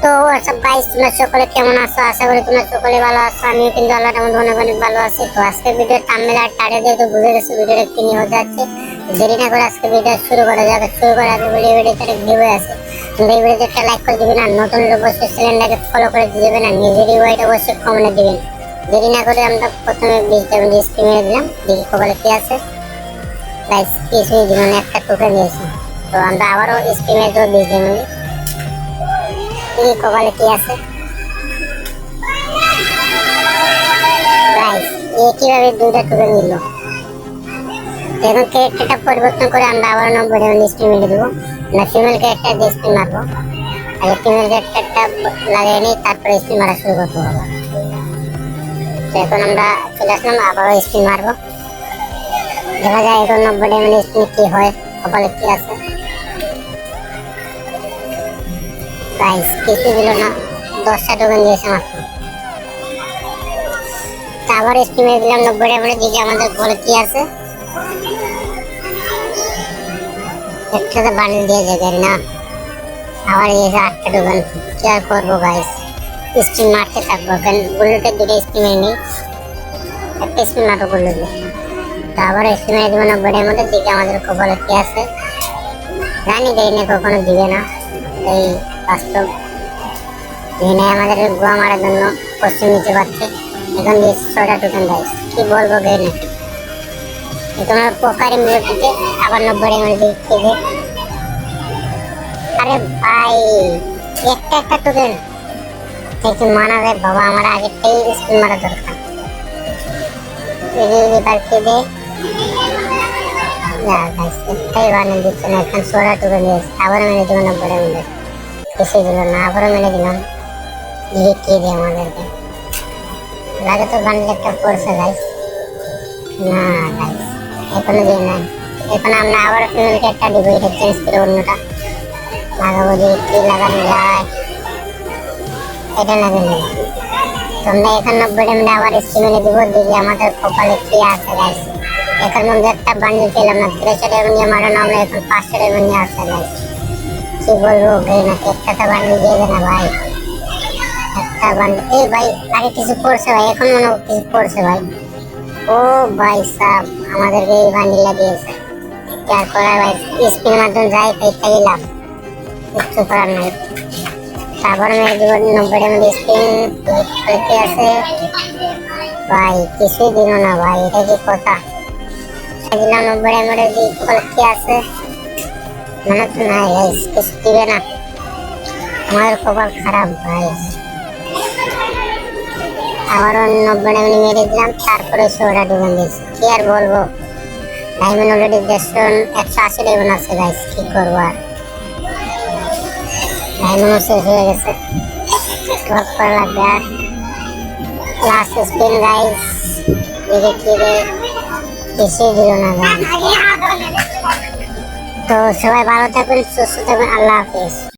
তো WhatsApp guys, তোমরা সকলে কেমন আছো? আশা করি তোমরা সকলে ভালো আছো। আমিও কিন্তু আল্লাহর রহমতে অনেক অনেক ভালো আছি। তো আজকের ভিডিও থাম্বনেল আর টাইটেল দিয়ে তো বুঝে গেছো ভিডিওটা কি নিয়ে হতে যাচ্ছে। দেরি না করে আজকে ভিডিও শুরু করা যাক। শুরু করার আগে ভিডিওতে একটা গিভওয়ে আছে, তোমরা এই ভিডিওতে একটা লাইক করে দিবেন, আর নতুন অবশ্যই চ্যানেলটাকে ফলো করে দিবেন, আর নিজের রিওয়ার্ড অবশ্যই কমেন্টে দিবেন। দেরি না করে আমরা প্রথমে 20 স্ক্রিনে দিলাম, দেখি কপালে কি আছে। গাইস কিছুই দিন একটা টোকেন দিয়েছি, তো আমরা আবারও স্ক্রিনে তো 20 দিন এই কপালে কি আছে। গাইস কিভাবে দুইটা টোকেন দিল। এখন ক্যারেক্টারটা পরিবর্তন করে আমরা আবার 90 স্পিন দেবো, না ফিমেল ক্যারেক্টার দিয়ে স্পিন মারবো। আগে ফিমেল ক্যারেক্টারটা লাগিয়ে নিই, তারপরে স্পিন মারা শুরু করবো আবার। তো এখন আমরা চলে আসলাম, আবারও স্পিন মারবো, দেখা যায় এখন 90 স্পিন কি হয়, কপালে কি আছে। গাইস কিছু দিল না, 10টা টোকেন দিয়েছে মাত্র। আবার স্পিনে দিলাম 90 দিকে, আমাদের বলে কি আছে। একসাথে বানিয়ে দিয়ে যাবে না, আবার এই 8টা টোকেন। কি আর করবো গাইস, স্পিন মারতে থাকবো। কারণ বুলেটের দুটো স্পিনে নেই, একটা স্পিন মারবো বুলেটে। তো আবার স্পিনে দেবো 90 দিকে, আমাদের কপালে কি আছে জানি, দেয় না কখনো দিবে না, এই বাস্তব দিনে আমাদের গোয়া মারার জন্য পশ্চিম নিচে পাচ্ছে। এখন দিয়েছে 6টা টোকেন। গাইস কি বলবো গে না, তোমার পোকারি মিলিয়ে আবার 90 দিকে। আরে ভাই একটা টোকেন দেখি মানা যায় বাবা, আমার আগেরটাই স্পিন মারা দরকার। বাড়তে দে একটাই বানিয়ে দিচ্ছে না, এখন 16টা টোকেন দিয়েছে। আবারও মেরে দেবো 90 এসে দিল না, আবারও মেরে দিলাম। কে দিয়ে আমাদেরকে লাগে তো বানিয়ে একটা পড়ছে গাইস, না গাইস এখনো দিয়ে নাই। এখন আমরা আবার ফিমেলকে একটা দিব, এটা চেঞ্জ করে অন্যটা লাগাবো, যে কি লাগানো যায় এটা লাগানো। তোমরা এখন 90 আবার স্টিমেলে দিব, দেখি আমাদের কপালে কি আছে গাইস। এখন মধ্যে একটা বান্ডিল পেলাম না, 300 টাকা নিয়ে মারানো, আমরা এখন 500 টাকা নিয়ে আসছে গাইস। কি বলবো না, একটা বান্ডিল দিয়ে দেনা ভাই, একটা বান্ডিল। এই ভাই আগে কিছু পড়ছে ভাই, এখন মনে কিছু পড়ছে ভাই। ও ভাই সাহেব আমাদেরকে এই বান্ডিলটা দিয়েছে, কি আর করার ভাই, স্পিনের মাধ্যমে যাই পেয়ে গেলাম, কিছু করার নাই। তারপর মেরে দিব 90 স্পিন করতে আছে ভাই, কিছুই দিল না ভাই, এটা কি কথা। দিলাম 90 কি আছে, মানে তো নাই গাইস, কিছু দিবে না, আমার কপাল খারাপ ভাই। আবারও 90 মেরে দিলাম, তারপরে 16টা টোকেন দিয়েছি। কি আর বলবো, ডায়মন্ড অলরেডি 180 লেভেল আছে গাইস, কি করবো আর, ডায়মন্ড শেষ হয়ে গেছে, ড্রপ করা লাগবে। আর লাস্ট স্পিন গাইস, দেখে কি রে, কিছুই দিল না গাইস। তো সবাই ভালো থাকবেন, সুস্থ থাকবেন, আল্লাহ হাফেজ।